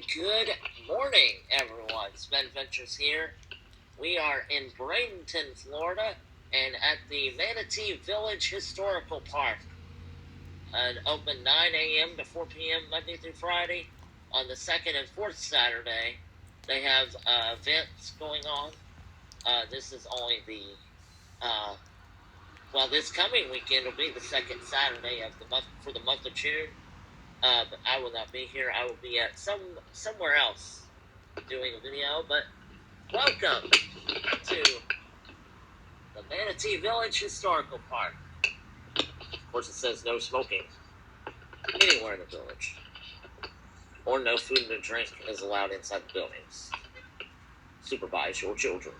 And good morning, everyone. SpenVentures here. We are in Bradenton, Florida, and at the Manatee Village Historical Park. Open 9 a.m. to 4 p.m. Monday through Friday. On the second and fourth Saturday, they have events going on. This is only the this coming weekend will be the second Saturday of the month for the month of June. But I will not be here. I will be at somewhere else doing a video. But welcome to the Manatee Village Historical Park. Of course, it says no smoking anywhere in the village, or no food and drink is allowed inside the buildings. Supervise your children.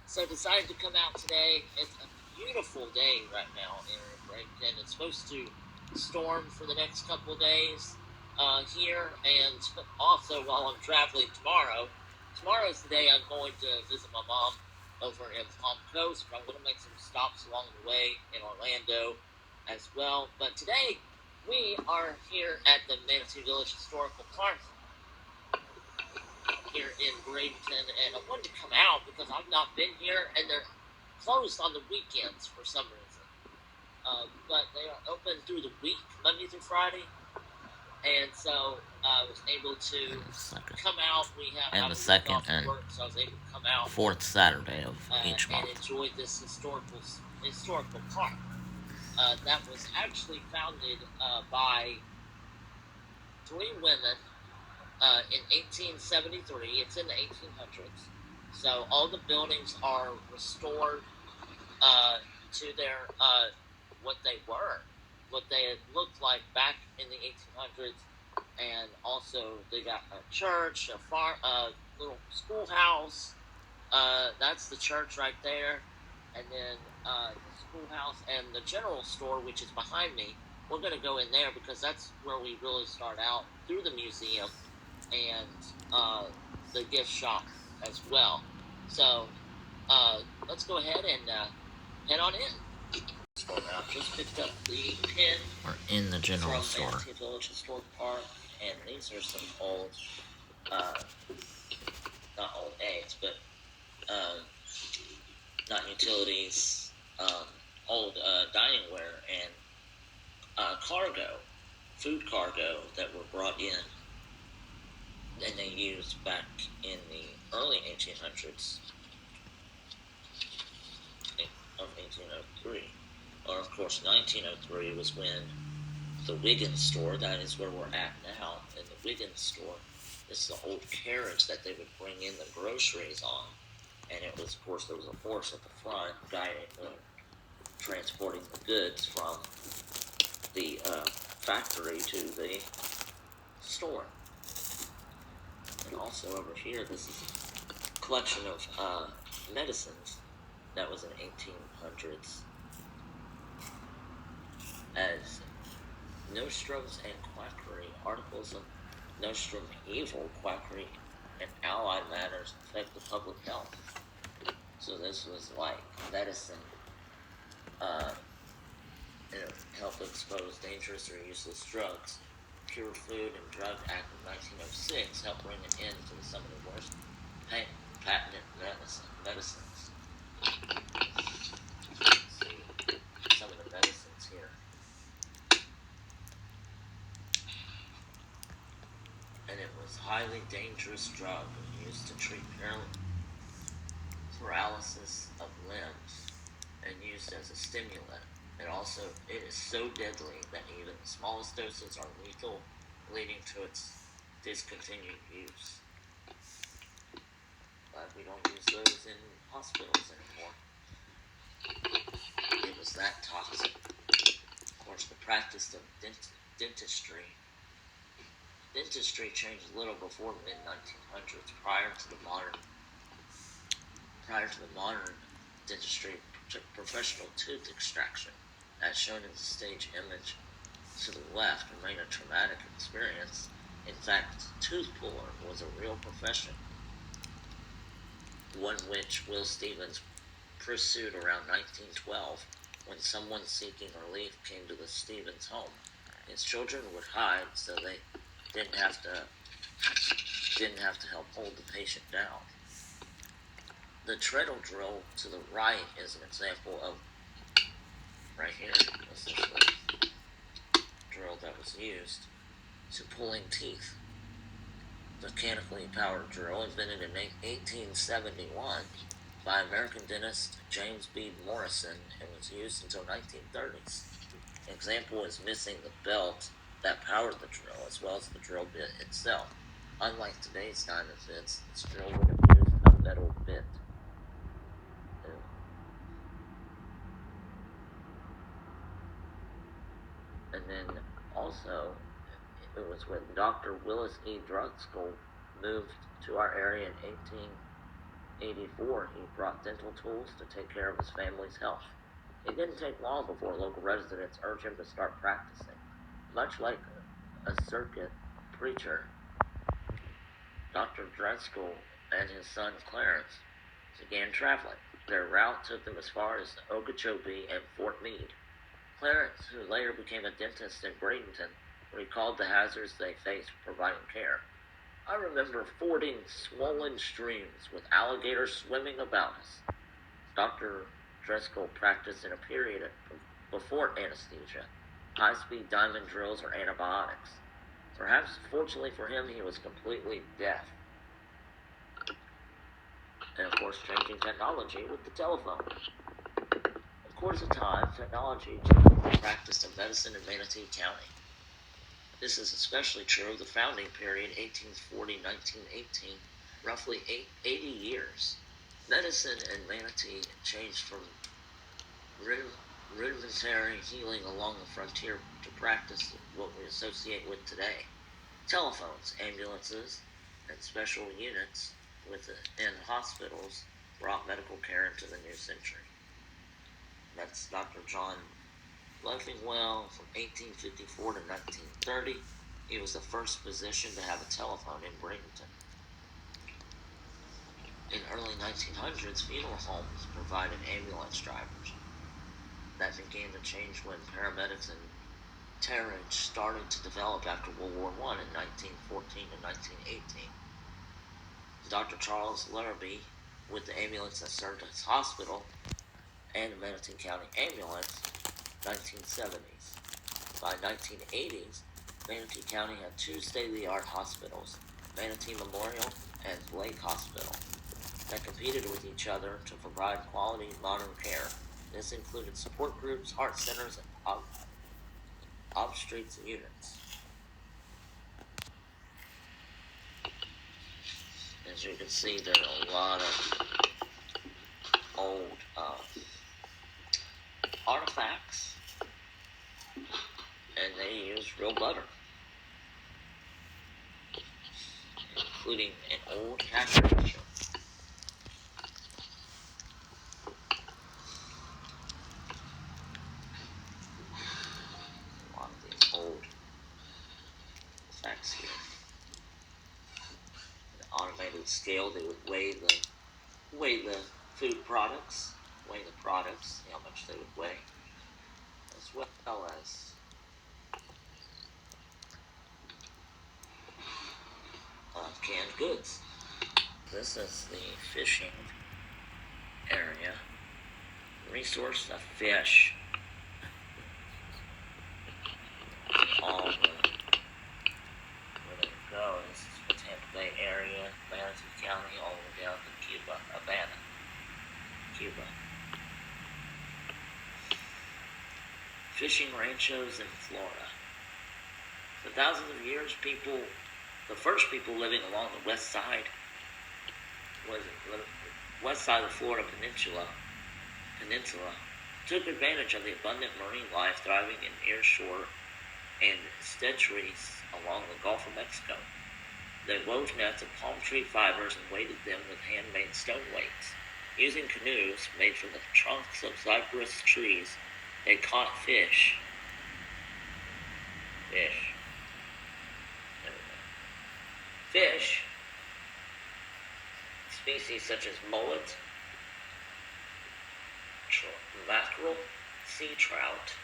So decided to come out today. It's a beautiful day right now in Bradenton. It's supposed to storm for the next couple of days here, and also while I'm traveling tomorrow's the day I'm going to visit my mom over in Palm Coast, but I'm going to make some stops along the way in Orlando as well. But today we are here at the Manatee Village Historical Park here in Bradenton, and I wanted to come out because I've not been here, and they're closed on the weekends for some reason. But they are open through the week, Monday through Friday, and so I was able to come out. We have and the second and work, so I was able to come out fourth Saturday of each month and enjoy this historical park. That was actually founded by three women in 1873. It's in the 1800s, so all the buildings are restored to their what they had looked like back in the 1800s, and also they got a church, a farm, a little schoolhouse. That's the church right there, and then the schoolhouse and the general store, which is behind me. We're going to go in there because that's where we really start out, through the museum and the gift shop as well. So let's go ahead and head on in. I just picked up the pin. We're in the general from store. Manatee Village Historic Park, and these are some old, not old eggs, but not utilities, old diningware and food cargo that were brought in, and they used back in the early 1800s of 1803. Or, of course, 1903 was when the Wiggins store, that is where we're at now, in the Wiggins store, this is the old carriage that they would bring in the groceries on. And it was, of course, there was a horse at the front guiding transporting the goods from the factory to the store. And also over here, this is a collection of medicines that was in 1800s. As nostrums and quackery, articles of nostrum evil, quackery, and allied matters affect the public health. So this was like medicine, help expose dangerous or useless drugs. Pure Food and Drug Act of 1906 helped bring an end to some of the worst patented medicines. Let's see some of the medicines here. And it was a highly dangerous drug used to treat paralysis of limbs and used as a stimulant. It is so deadly that even the smallest doses are lethal, leading to its discontinued use. But we don't use those in hospitals anymore. It was that toxic. Of course, the practice of dentistry changed little before the mid-1900s. Prior to the modern dentistry, professional tooth extraction, as shown in the stage image to the left, remained a traumatic experience. In fact, tooth puller was a real profession, one which Will Stevens pursued around 1912 when someone seeking relief came to the Stevens home. His children would hide so they didn't have to didn't have to help hold the patient down. The treadle drill to the right is an example of, right here, this is the drill that was used to pulling teeth. The mechanically powered drill, invented in 1871 by American dentist James B. Morrison, and was used until 1930s. An example is missing the belt that powered the drill, as well as the drill bit itself. Unlike today's diamond bits, this drill would have used a metal bit. And then also, it was when Dr. Willis E. Drexel moved to our area in 1884, he brought dental tools to take care of his family's health. It didn't take long before local residents urged him to start practicing. Much like a circuit preacher, Dr. Drexel and his son Clarence began traveling. Their route took them as far as Okeechobee and Fort Meade. Clarence, who later became a dentist in Bradenton, recalled the hazards they faced providing care. I remember fording swollen streams with alligators swimming about us. Dr. Drexel practiced in a period before anesthesia, high-speed diamond drills, or antibiotics. Perhaps, fortunately for him, he was completely deaf. And, of course, changing technology with the telephone. In the course of time, technology changed the practice of medicine in Manatee County. This is especially true of the founding period, 1840-1918, roughly 80 years. Medicine in Manatee changed from rudimentary healing along the frontier to practice what we associate with today. Telephones, ambulances, and special units within hospitals brought medical care into the new century. That's Dr. John Leffingwell from 1854 to 1930. He was the first physician to have a telephone in Bradenton. In early 1900s, funeral homes provided ambulance drivers. That began to change when paramedics and terrage started to develop after World War I in 1914 to 1918. Dr. Charles Larrabee, with the ambulance that served as hospital, and the Manatee County Ambulance, 1970s. By 1980s, Manatee County had two state-of-the-art hospitals, Manatee Memorial and Lake Hospital, that competed with each other to provide quality modern care. This included support groups, heart centers, and obstetrics units. As you can see, there are a lot of old artifacts, and they use real butter, including an old cash register. A lot of these old facts here. An automated scale, they would weigh the food products, weigh the products, how much they would weigh, as well as canned goods. This is the fishing area. Resource of fish. All the where they go is the Tampa Bay area, Manatee County, all the way down to Cuba, Havana, Cuba. Fishing ranchos in Florida. For thousands of years, the first people living along the west side of the Florida Peninsula, took advantage of the abundant marine life thriving in nearshore and estuaries along the Gulf of Mexico. They wove nets of palm tree fibers and weighted them with handmade stone weights. Using canoes made from the trunks of cypress trees, they caught fish. Fish, species such as mullet, mackerel, sea trout,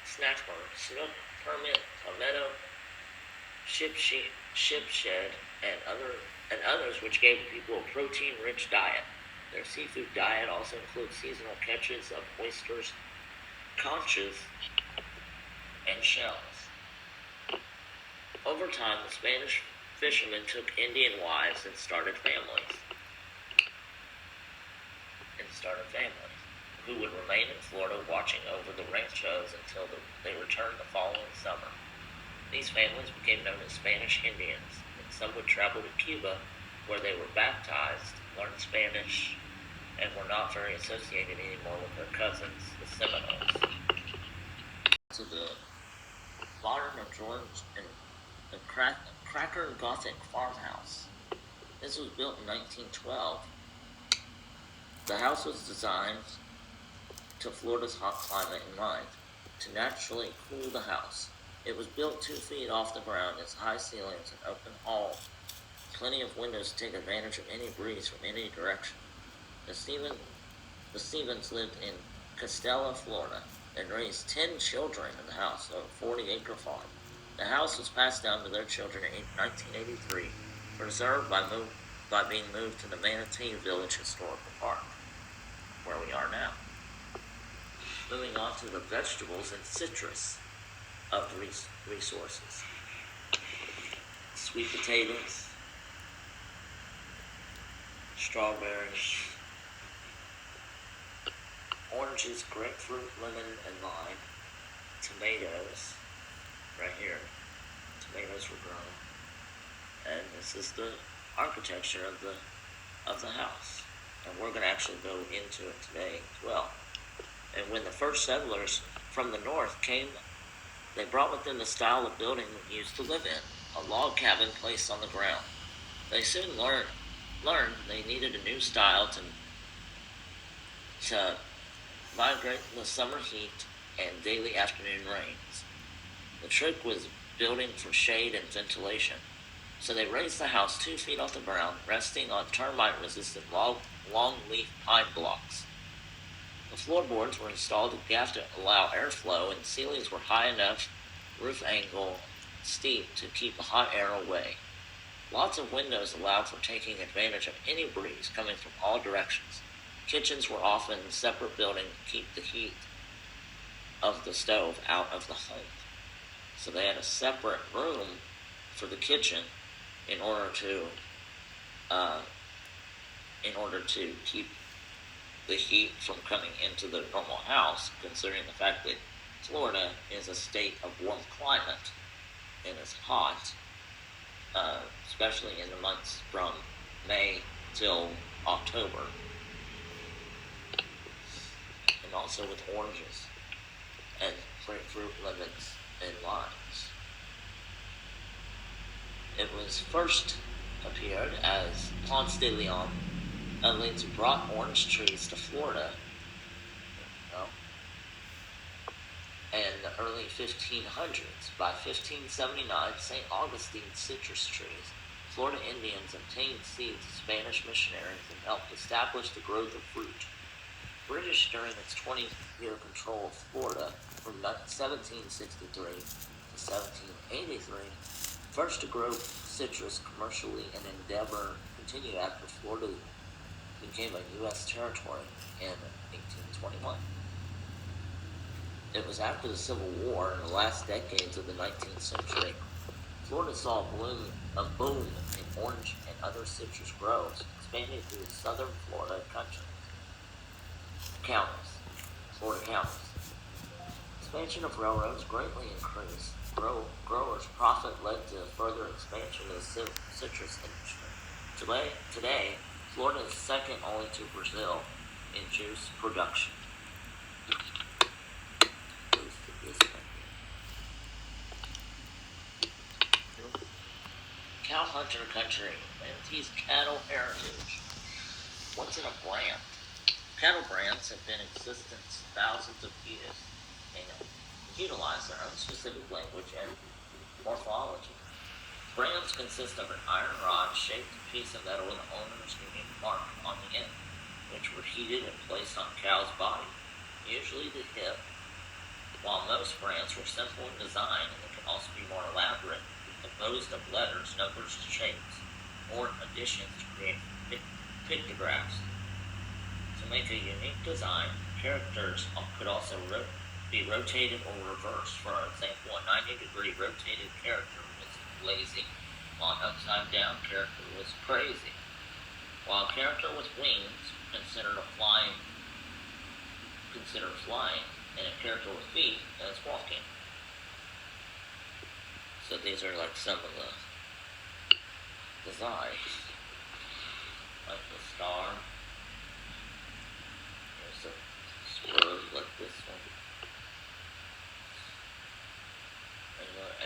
snapper, snook, permit, palmetto, ship shed, and others which gave the people a protein-rich diet. Their seafood diet also includes seasonal catches of oysters, conchs, and shells. Over time, the Spanish fishermen took Indian wives and started families, who would remain in Florida watching over the ranchos until they returned the following summer. These families became known as Spanish Indians, and some would travel to Cuba, where they were baptized, learned Spanish, and were not very associated anymore with their cousins, the Seminoles. To the modern of George and the Cracker Gothic farmhouse. This was built in 1912. The house was designed to Florida's hot climate in mind, to naturally cool the house. It was built 2 feet off the ground, its high ceilings and open hall, plenty of windows to take advantage of any breeze from any direction. The Stevens lived in Castella, Florida, and raised 10 children in the house of a 40-acre farm. The house was passed down to their children in 1983, preserved by being moved to the Manatee Village Historical Park, where we are now. Moving on to the vegetables and citrus of the resources. Sweet potatoes, strawberries, oranges, grapefruit, lemon, and lime, tomatoes, right here, tomatoes were grown, and this is the architecture of the house, and we're going to actually go into it today as well. And when the first settlers from the north came, they brought with them the style of building we used to live in, a log cabin placed on the ground. They soon learned they needed a new style to migrate in the summer heat and daily afternoon rains. The trick was building for shade and ventilation, so they raised the house 2 feet off the ground, resting on termite-resistant long-leaf pine blocks. The floorboards were installed with gaff to allow airflow, and ceilings were high enough, roof angle steep to keep the hot air away. Lots of windows allowed for taking advantage of any breeze coming from all directions. Kitchens were often in separate buildings to keep the heat of the stove out of the home. So they had a separate room for the kitchen in order to keep the heat from coming into the normal house, considering the fact that Florida is a state of warm climate and it's hot, especially in the months from May till October, and also with oranges and grapefruit, lemons, and limes. It was first appeared as Ponce de Leon Indians brought orange trees to Florida in the early 1500s. By 1579, St. Augustine's citrus trees. Florida Indians obtained seeds of Spanish missionaries and helped establish the growth of fruit. British, during its 20-year control of Florida from 1763 to 1783, first to grow citrus commercially and endeavor continued after Florida became a U.S. territory in 1821. It was after the Civil War in the last decades of the 19th century. Florida saw a boom in orange and other citrus groves, expanding through the southern Florida Florida counties. Expansion of railroads greatly increased. Growers' profit led to further expansion of the citrus industry. Today, Florida is second only to Brazil in juice production. Cow hunter country, Manatee's cattle heritage. What's in a brand? Cattle brands have been in existence thousands of years and utilize their own specific language and morphology. Brands consist of an iron rod shaped piece of metal with the owner's unique mark on the end, which were heated and placed on a cow's body, usually the hip. While most brands were simple in design and they can also be more elaborate composed of letters, numbers, shapes, or additions to create pictographs. To make a unique design, characters could also be rotated or reversed. For example, a 90-degree rotated character was lazy, while an upside-down character was crazy. While a character with wings considered flying, and a character with feet as walking. So these are like some of the designs, like the star. There's a swirl like this one. Another A,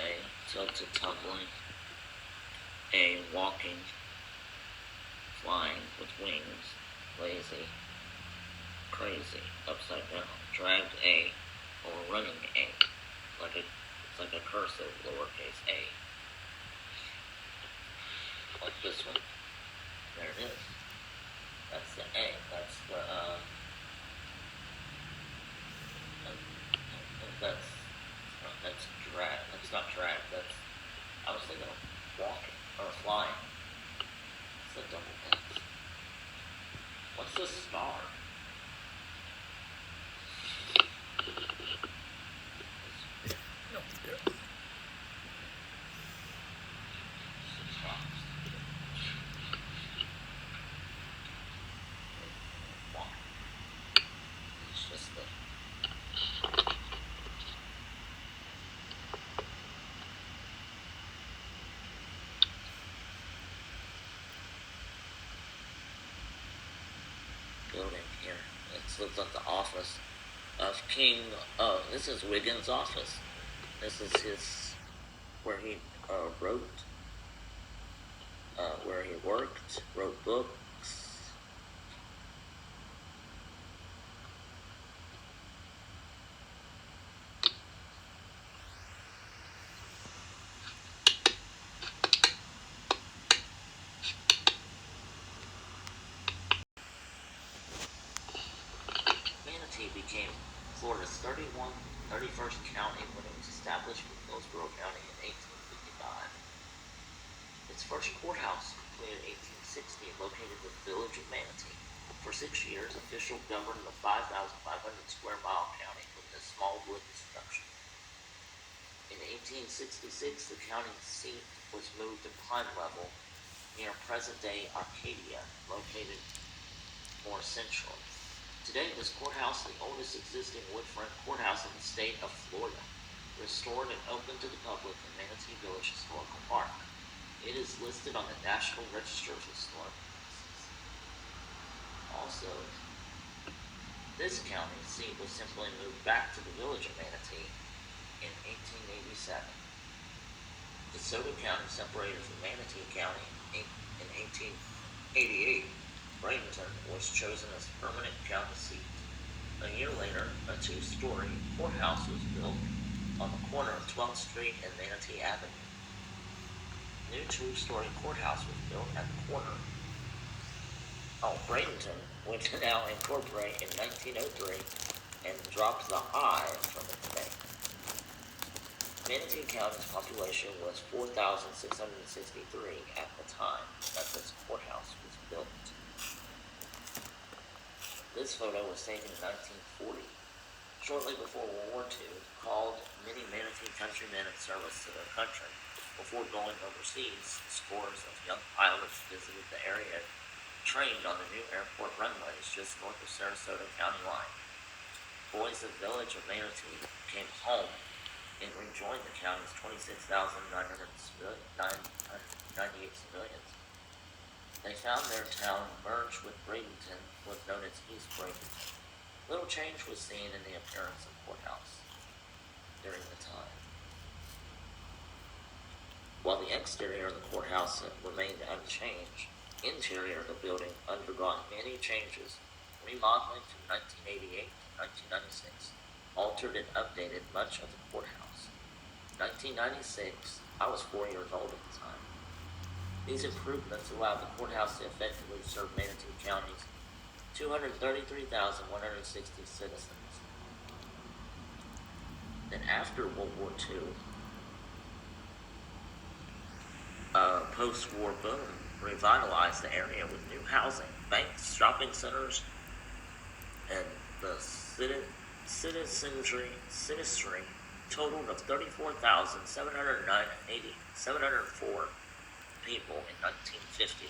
tilted tumbling. A, walking, flying with wings, lazy, crazy, upside down, dragged A, or running A, it's like a cursive lowercase a, like this one. There it is. That's the A. That's the that's drag. That's not drag. That's I was thinking of walking or flying. It's a double X. What's the star? Building here. It looks like the office of King. Oh, this is Wiggins' office. This is his where he wrote, where he worked, wrote books. Manatee became Florida's 31st county when it was established with Hillsborough County in 1855. Its first courthouse, completed in 1860, located in the village of Manatee. For 6 years, officials governed the 5,500 square mile county with a small wooden structure. In 1866, the county seat was moved to Pine Level near present-day Arcadia, located more centrally. Today, this courthouse is the oldest existing wood-front courthouse in the state of Florida, restored and open to the public in Manatee Village Historical Park. It is listed on the National Register of Historic Places. Also, this county seat was simply moved back to the village of Manatee in 1887. DeSoto County separated from Manatee County in 1888. Bradenton was chosen as permanent county seat. A year later, a 2-story courthouse was built on the corner of 12th Street and Manatee Avenue. A new 2-story courthouse was built at the corner. Bradenton would now incorporate in 1903 and dropped the I from its name. Manatee County's population was 4,663 at the time that this courthouse was built. This photo was taken in 1940, shortly before World War II, called many Manatee countrymen in service to their country. Before going overseas, scores of young pilots visited the area, trained on the new airport runways just north of Sarasota County line. Boys of the village of Manatee came home and rejoined the county's 26,998 civilians. They found their town merged with Bradenton, was known as East Bradenton. Little change was seen in the appearance of the courthouse during the time. While the exterior of the courthouse remained unchanged, interior of the building undergone many changes. Remodeling from 1988 to 1996 altered and updated much of the courthouse. 1996, I was 4 years old at the time. These improvements allowed the courthouse to effectively serve Manatee County's 233,160 citizens. Then after World War II, post-war boom revitalized the area with new housing, banks, shopping centers, and the citizenry totaled of 34,704 people in 1950,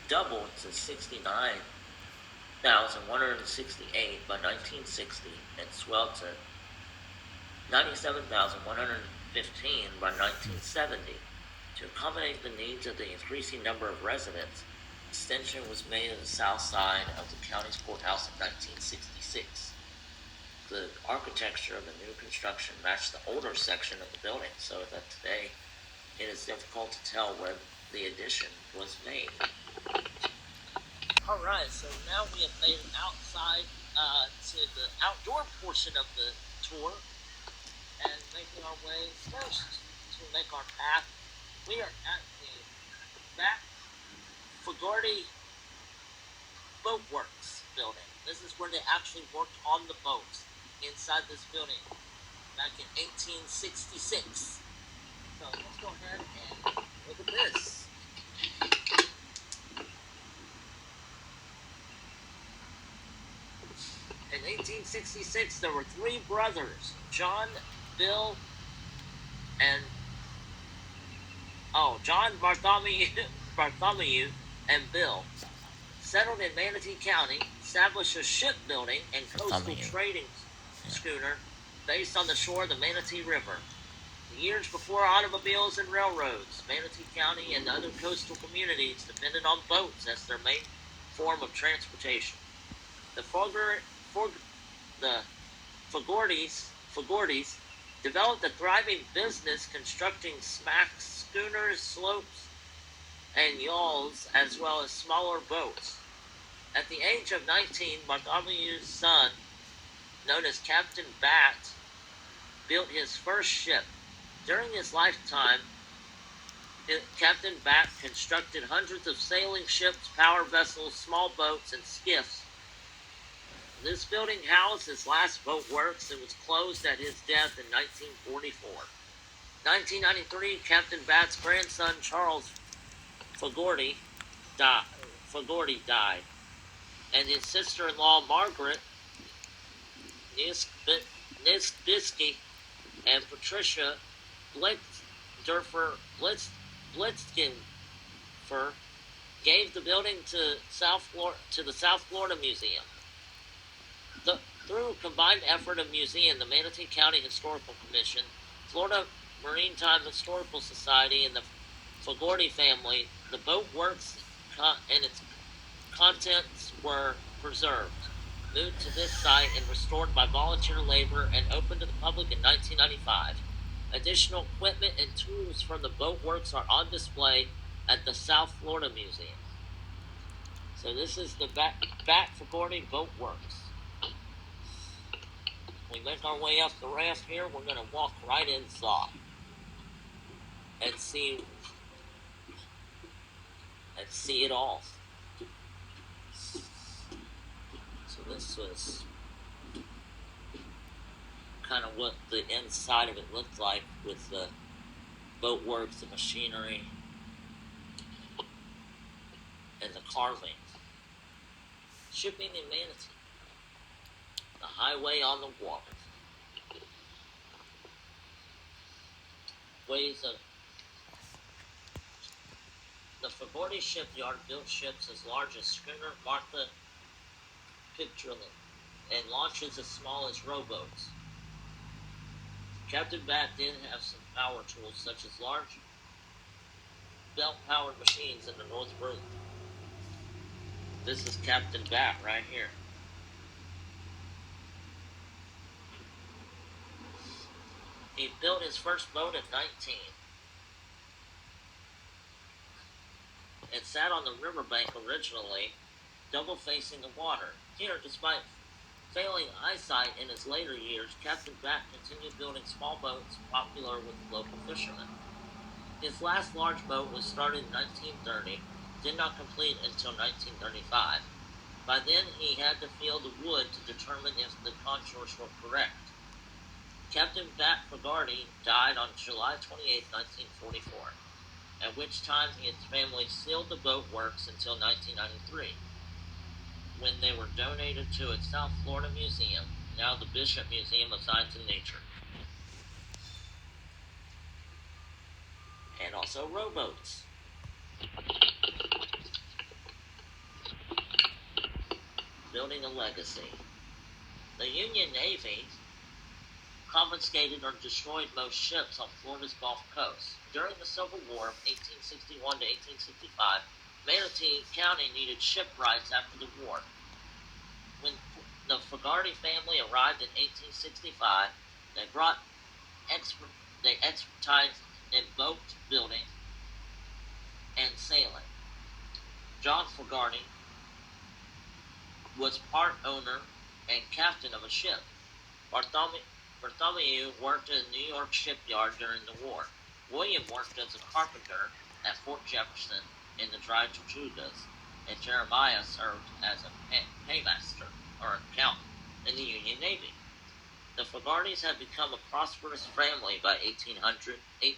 doubled to 69,168 by 1960, and swelled to 97,115 by 1970. To accommodate the needs of the increasing number of residents, extension was made of the south side of the county's courthouse in 1966. The architecture of the new construction matched the older section of the building, so that today it is difficult to tell where the addition was made. Alright, so now we have made it outside to the outdoor portion of the tour, and making our way first to make our path. We are at the back Fogarty Boat Works building. This is where they actually worked on the boats inside this building back in 1866. So let's go ahead and look at this. In 1866, there were three brothers, John, Bill, and John Bartholomew and Bill, settled in Manatee County, established a shipbuilding and coastal trading schooner based on the shore of the Manatee River. The years before automobiles and railroads, Manatee County and other coastal communities depended on boats as their main form of transportation. The Fogartys developed a thriving business constructing smacks, schooners, slopes, and yawls, as well as smaller boats. At the age of 19, Bartholomew's son, known as Captain Bat, built his first ship. During his lifetime, Captain Bat constructed hundreds of sailing ships, power vessels, small boats, and skiffs. This building housed his last boat works and was closed at his death in 1944. 1993, Captain Bat's grandson, Charles Fogarty died, and his sister-in-law, Margaret Niskbisky, and Patricia Blitzkinfer gave the building to the South Florida Museum. Through a combined effort of museum, the Manatee County Historical Commission, Florida Maritime Historical Society, and the Fogarty family, the boat works and its contents were preserved, moved to this site, and restored by volunteer labor, and opened to the public in 1995. Additional equipment and tools from the boat works are on display at the South Florida Museum. So this is the Bat Fogarty Boat Works. We make our way up the raft here. We're going to walk right inside and see it all. So this was kind of what the inside of it looked like, with the boat works, the machinery, and the carving. Shipping in Manatee. The highway on the water. Ways of the Fogarty shipyard built ships as large as schooner Martha Picturelli and launches as small as rowboats. Captain Bat did have some power tools, such as large belt-powered machines in the North Room. This is Captain Bat right here. He built his first boat at 19. It sat on the riverbank originally, double facing the water. Here, despite failing eyesight in his later years, Captain Bat continued building small boats popular with local fishermen. His last large boat was started in 1930, did not complete until 1935. By then, he had to feel the wood to determine if the contours were correct. Captain Bat Fogarty died on July 28, 1944. at which time he and his family sealed the boat works until 1993, when they were donated to its South Florida Museum, now the Bishop Museum of Science and Nature. And also rowboats. Building a legacy. The Union Navy confiscated or destroyed most ships on Florida's Gulf Coast. During the Civil War of 1861 to 1865, Manatee County needed shipwrights after the war. When the Fogarty family arrived in 1865, they expertised in boat building and sailing. John Fogarty was part owner and captain of a ship. Bartholomew worked in a New York shipyard during the war. William worked as a carpenter at Fort Jefferson in the Dry Tortugas, and Jeremiah served as a paymaster or accountant in the Union Navy. The Fogartys had become a prosperous family by the 1880s,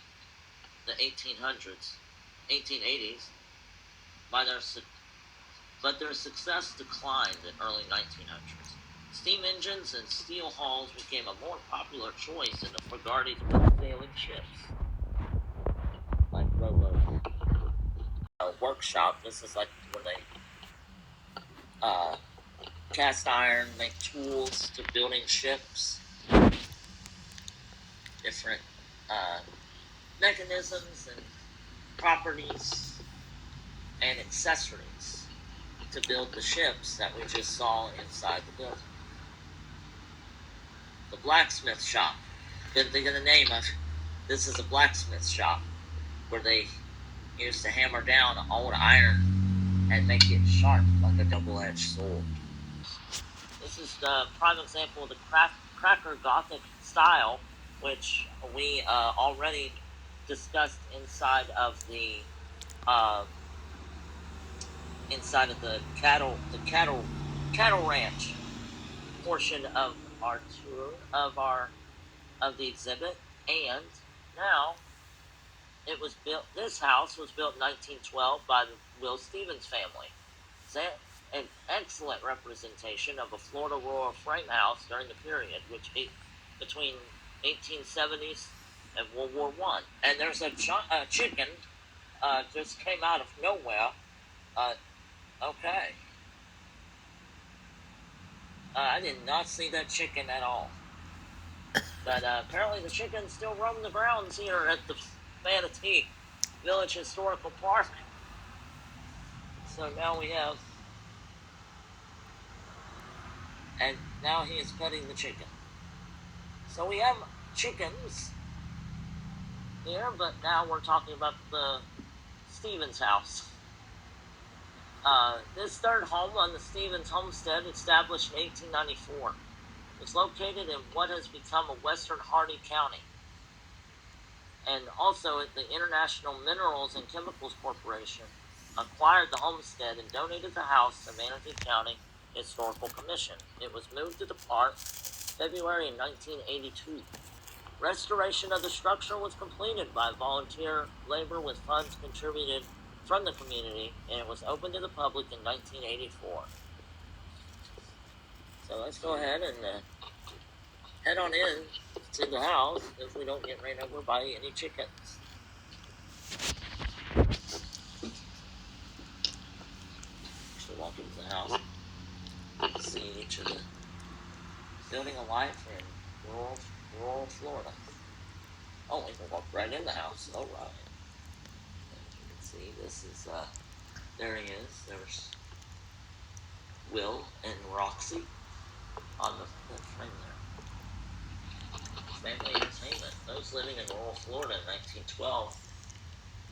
but their success declined in early 1900s. Steam engines and steel hulls became a more popular choice in the Fogarty's sailing ships, like rowboats. A workshop. This is like where they cast iron, make tools to building ships, different mechanisms and properties and accessories to build the ships that we just saw inside the building. The blacksmith shop. Didn't think of the name of it. This is a blacksmith shop where they used to hammer down old iron and make it sharp like a double-edged sword. This is the prime example of the cracker Gothic style, which we already discussed inside of the cattle ranch portion of our tour of the exhibit. And now this house was built in 1912 by the Will Stevens family. It's an excellent representation of a Florida rural frame house during the period between 1870s and World War I. And there's a chicken just came out of nowhere. Okay. I did not see that chicken at all. But apparently the chickens still roam the grounds here at the Manatee Village Historical Park. So now we have... And now he is petting the chicken. So we have chickens here, but now we're talking about the Stevens house. This third home on the Stevens homestead, established in 1894, is located in what has become a western Hardee County. And also the International Minerals and Chemicals Corporation acquired the homestead and donated the house to Manatee County Historical Commission. It was moved to the park February in 1982. Restoration of the structure was completed by volunteer labor with funds contributed from the community, and it was opened to the public in 1984. So let's go ahead and head on in to the house if we don't get ran over by any chickens. So walk into the house, see each of the building a life in rural Florida. Oh, we can walk right in the house. All right. See, this is, there he is. There's Will and Roxy on the frame there. Family entertainment. Those living in rural Florida in 1912,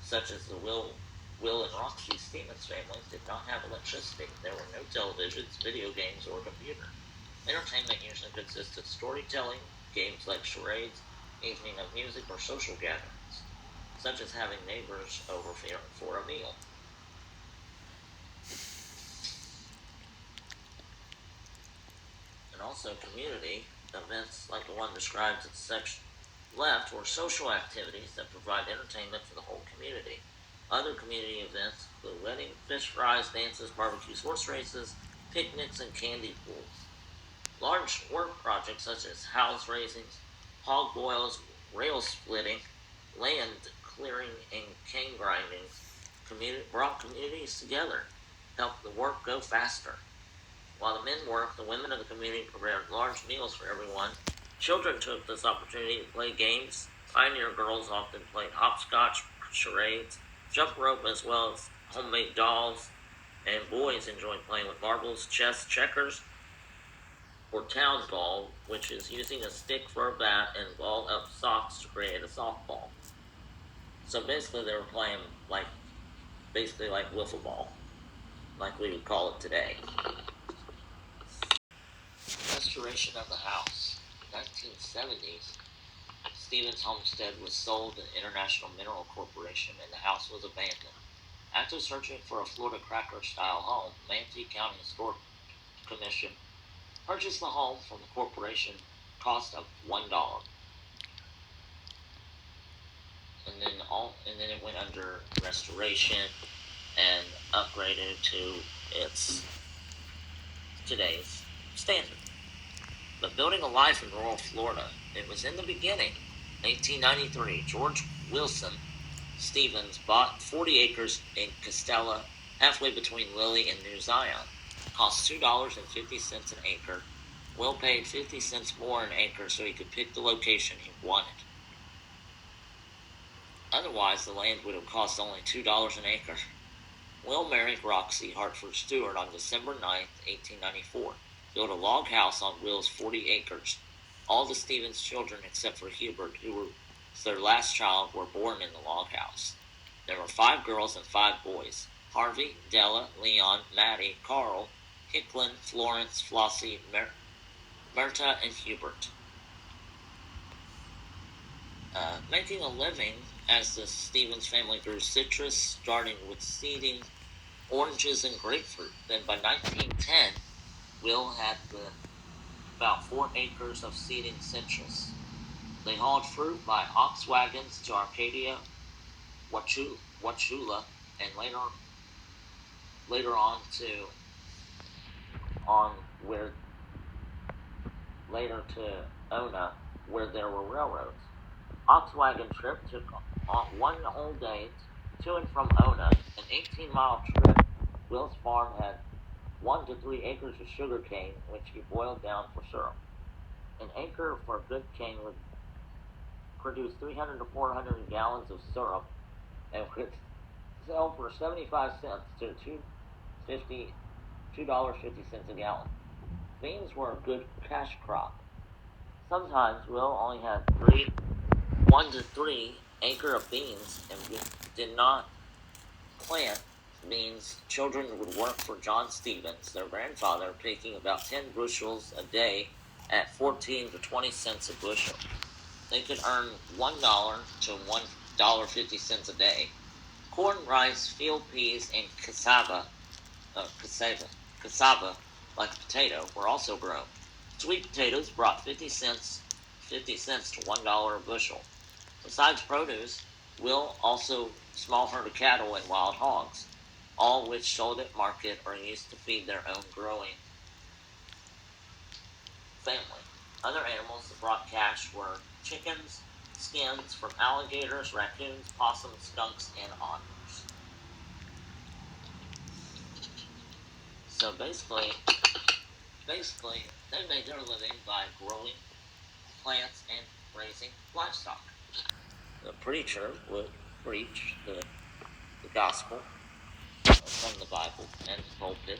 such as the Will and Roxy Stevens families, did not have electricity. There were no televisions, video games, or computer. Entertainment usually consists of storytelling, games like charades, evening of music, or social gatherings, such as having neighbors over for a meal. And also community events like the one described at the section left were social activities that provide entertainment for the whole community. Other community events include wedding, fish fries, dances, barbecues, horse races, picnics, and candy pools. Large work projects such as house raisings, hog boils, rail splitting, land clearing, and cane grinding brought communities together, helped the work go faster. While the men worked, the women of the community prepared large meals for everyone. Children took this opportunity to play games. Pioneer girls often played hopscotch, charades, jump rope, as well as homemade dolls, and boys enjoyed playing with marbles, chess, checkers, or town ball, which is using a stick for a bat and ball up socks to create a softball. So basically, they were playing basically like wiffle ball, like we would call it today. Restoration of the house. In the 1970s, Stevens Homestead was sold to International Mineral Corporation and the house was abandoned. After searching for a Florida Cracker-style home, Manatee County Historic Commission purchased the home from the corporation, cost of $1. And then it went under restoration and upgraded to its today's standard. But building a life in rural Florida, it was in the beginning. 1893, George Wilson Stevens bought 40 acres in Castella, halfway between Lilly and New Zion. Cost $2.50 an acre. Will paid 50 cents more an acre so he could pick the location he wanted. Otherwise, the land would have cost only $2 an acre. Will married Roxy Hartford Stewart on December 9, 1894. Built a log house on Will's 40 acres. All the Stevens children, except for Hubert, who was their last child, were born in the log house. There were 5 girls and 5 boys: Harvey, Della, Leon, Maddie, Carl, Hicklin, Florence, Flossie, Berta, and Hubert. Making a living as the Stevens family grew citrus, starting with seeding oranges and grapefruit. Then by 1910, Will had about 4 acres of seeding citrus. They hauled fruit by ox wagons to Arcadia, Wauchula, and later on to Ona, where there were railroads. Ox wagon trip took on 1 whole day to and from Ona. An 18-mile trip. Will's farm had 1 to 3 acres of sugar cane, which he boiled down for syrup. An acre for good cane would produce 300 to 400 gallons of syrup and could sell for 75 cents to $2.50 a gallon. Beans were a good cash crop. Sometimes Will only had 1 to 3 acre of beans and did not plant beans. Children would work for John Stevens, their grandfather, picking about 10 bushels a day at 14 to 20 cents a bushel. They could earn $1 to $1.50 a day. Corn, rice, field peas, and cassava, like potato, were also grown. Sweet potatoes brought 50 cents to $1 a bushel. Besides produce, Will also small herd of cattle and wild hogs, all which sold at market or used to feed their own growing family. Other animals that brought cash were chickens, skins from alligators, raccoons, possums, skunks, and otters. So basically, they made their living by growing plants and raising livestock. The preacher would preach the gospel from the Bible and the pulpit,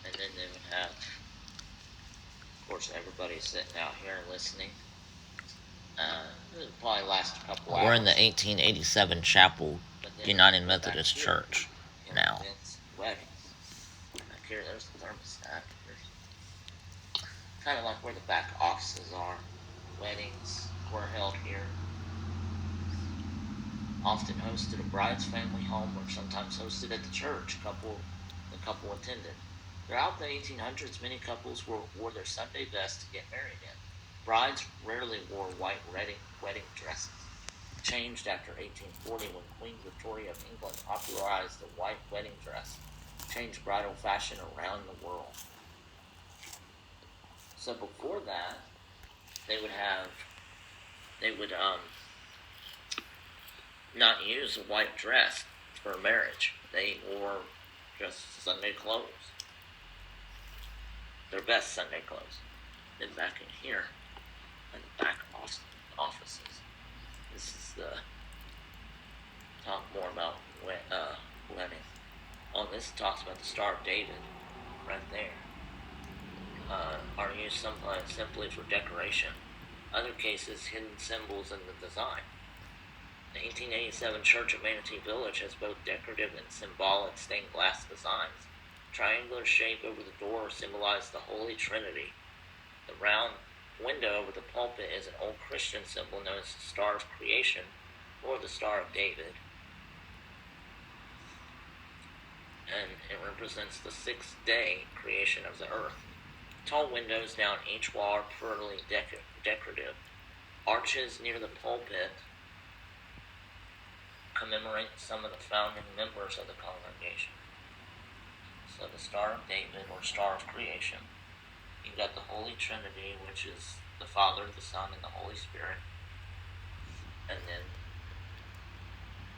and then they would have, of course, everybody sitting out here listening. It would probably last a couple hours. We're in the 1887 Chapel United Methodist Church now. Weddings. Back here, there's the thermostat. There's kind of like where the back offices are. Weddings were held here. Often hosted a bride's family home or sometimes hosted at the church the couple attended. Throughout the 1800s, many couples wore their Sunday best to get married in. Brides rarely wore white wedding dresses. changed after 1840 when Queen Victoria of England popularized the white wedding dress, changed bridal fashion around the world. So before that, they would not use a white dress for marriage. They wore just Sunday clothes. Their best Sunday clothes. Then back in here, in the back offices, this is the talk more about wedding. Oh, this talks about the Star of David, right there. Are used sometimes simply for decoration. Other cases, hidden symbols in the design. The 1887 church of Manatee Village has both decorative and symbolic stained glass designs. Triangular shape over the door symbolizes the Holy Trinity. The round window over the pulpit is an old Christian symbol known as the Star of Creation or the Star of David. And it represents the sixth day creation of the earth. Tall windows down each wall are prettily decorative. Arches near the pulpit commemorate some of the founding members of the congregation. So the Star of David, or Star of Creation. You've got the Holy Trinity, which is the Father, the Son, and the Holy Spirit. And then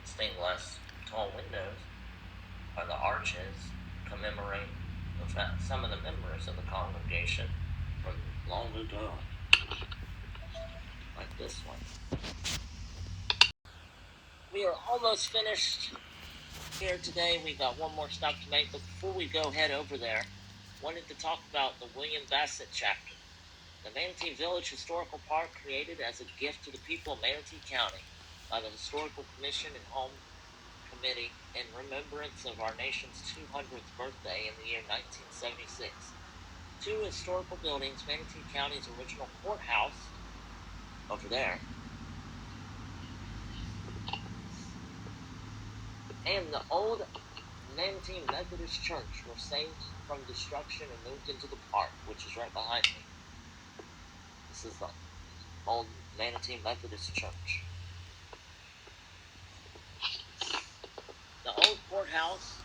stained glass tall windows are the arches, commemorate some of the members of the congregation from long ago. Like this one. We are almost finished here today. We've got one more stop to make, but before we go head over there, wanted to talk about the William Bassett chapter. The Manatee Village Historical Park, created as a gift to the people of Manatee County by the Historical Commission and Home Committee in remembrance of our nation's 200th birthday in the year 1976. Two historical buildings, Manatee County's original courthouse, over there, and the old Manatee Methodist Church were saved from destruction and moved into the park, which is right behind me. This is the old Manatee Methodist Church. The old courthouse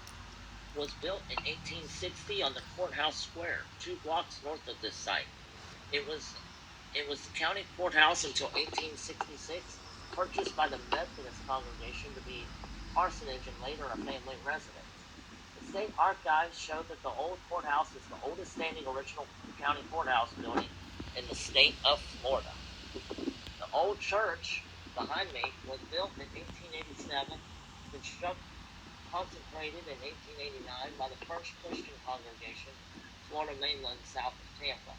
was built in 1860 on the Courthouse Square, 2 blocks north of this site. It was the county courthouse until 1866, purchased by the Methodist congregation to be parsonage and later a family residence. The state archives show that the old courthouse is the oldest standing original county courthouse building in the state of Florida. The old church behind me was built in 1887, consecrated in 1889 by the First Christian Congregation, Florida mainland south of Tampa.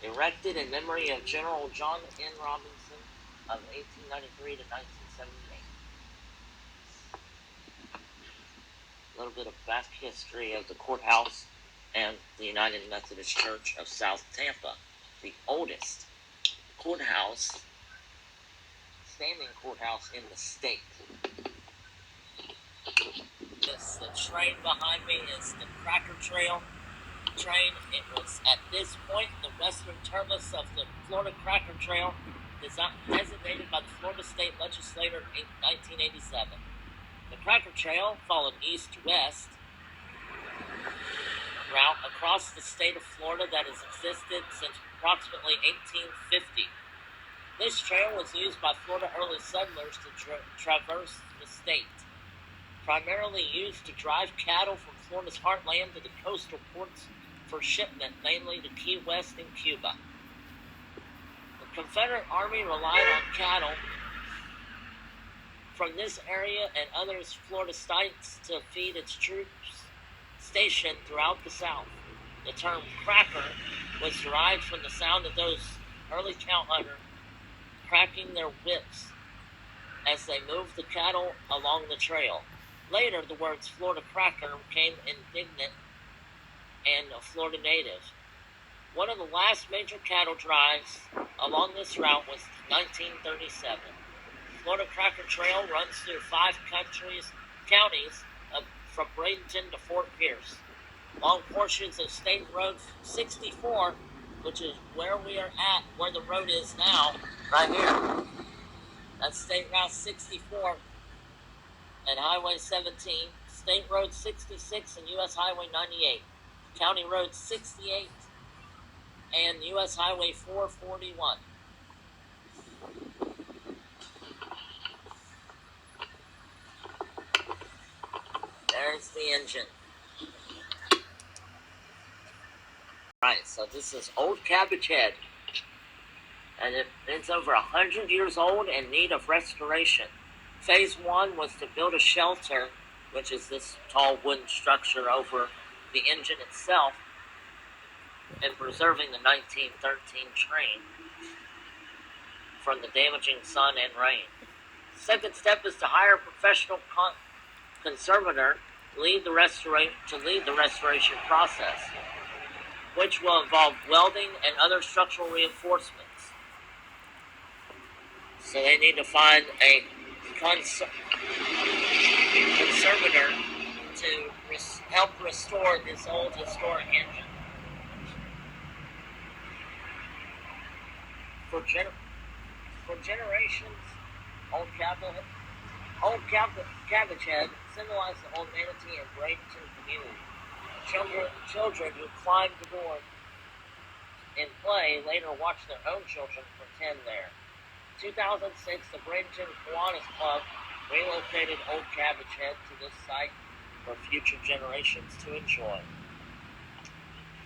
Erected in memory of General John N. Robinson of 1893 to 1978. A little bit of back history of the courthouse and the United Methodist Church of South Tampa, the oldest courthouse, standing courthouse in the state. The train behind me is the Cracker Trail train. It was at this point the western terminus of the Florida Cracker Trail, designated by the Florida State Legislature in 1987. The Cracker Trail followed east-west route across the state of Florida that has existed since approximately 1850. This trail was used by Florida early settlers to traverse the state, primarily used to drive cattle from Florida's heartland to the coastal ports for shipment, mainly to Key West and Cuba. The Confederate Army relied on cattle from this area and other Florida states to feed its troops stationed throughout the South. The term cracker was derived from the sound of those early cowhunters cracking their whips as they moved the cattle along the trail. Later, the words Florida cracker became indignant and a Florida native. One of the last major cattle drives along this route was 1937. The Florida Cracker Trail runs through 5 counties from Bradenton to Fort Pierce. Long portions of State Road 64, which is where we are at, where the road is now, right here. That's State Route 64 and Highway 17, State Road 66 and US Highway 98, County Road 68 and US Highway 441. There's the engine. Right, so this is Old Cabbage Head. And it's over 100 years old and in need of restoration. Phase 1 was to build a shelter, which is this tall wooden structure over the engine itself, and preserving the 1913 train from the damaging sun and rain. Second step is to hire a professional conservator to lead the restoration process, which will involve welding and other structural reinforcements. So they need to find a conservator to help restore this old historic engine. For generations, Old Cabbage Head symbolized the old Manatee and Bradenton community. Children who climbed aboard and play later watched their own children pretend there. In 2006, the Bradenton Kiwanis Club relocated Old Cabbage Head to this site for future generations to enjoy.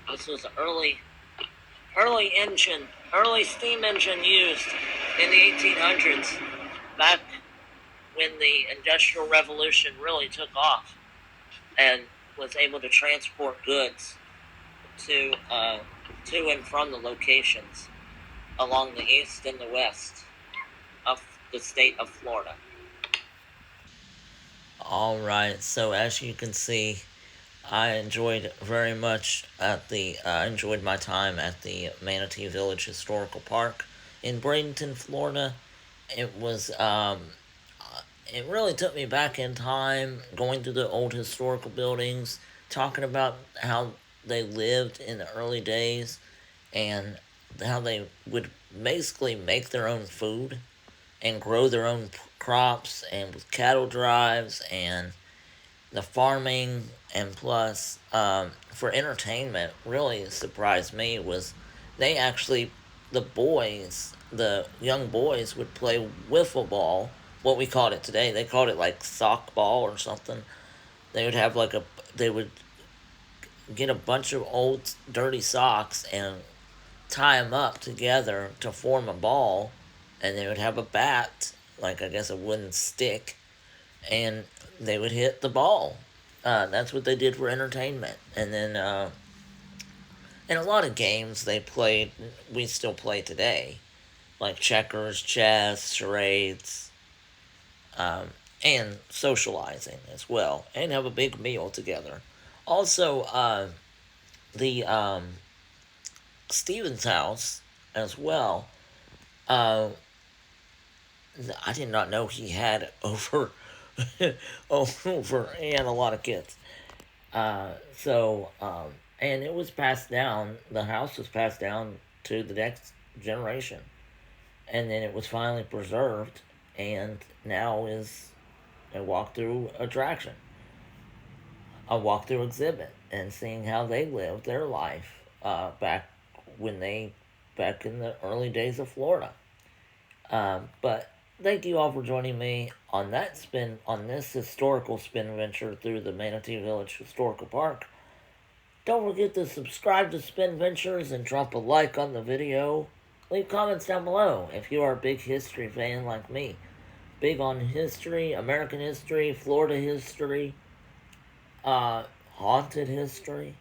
This was an early steam engine used in the 1800s, back when the Industrial Revolution really took off and was able to transport goods to and from the locations along the east and the west of the state of Florida. Alright, so as you can see, I enjoyed very much enjoyed my time at the Manatee Village Historical Park in Bradenton, Florida. It was, it really took me back in time, going through the old historical buildings, talking about how they lived in the early days, and how they would basically make their own food and grow their own crops, and with cattle drives and the farming, and plus for entertainment, really surprised me was they actually, the young boys would play wiffle ball, what we called it today. They called it like sock ball or something. They would have they would get a bunch of old dirty socks and tie them up together to form a ball, and they would have a bat, like I guess a wooden stick, and they would hit the ball. That's what they did for entertainment. And then, and a lot of games they played, we still play today, like checkers, chess, charades, and socializing as well, and have a big meal together. Also, the Stevens house as well. I did not know he had over he had a lot of kids. And it was passed down. The house was passed down to the next generation, and then it was finally preserved, and now is a walk-through attraction, a walk-through exhibit, and seeing how they lived their life back in the early days of Florida. But thank you all for joining me on this historical spin venture through the Manatee Village Historical Park. Don't forget to subscribe to SpenVentures and drop a like on the video. Leave comments down below if you are a big history fan like me. Big on history, American history, Florida history, haunted history.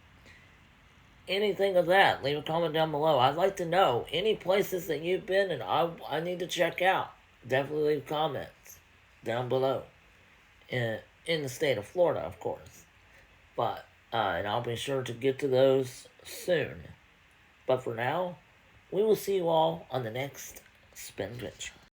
Anything of that, leave a comment down below. I'd like to know any places that you've been and I need to check out. Definitely leave comments down below. In the state of Florida, of course. But, and I'll be sure to get to those soon. But for now, we will see you all on the next SpenVenture.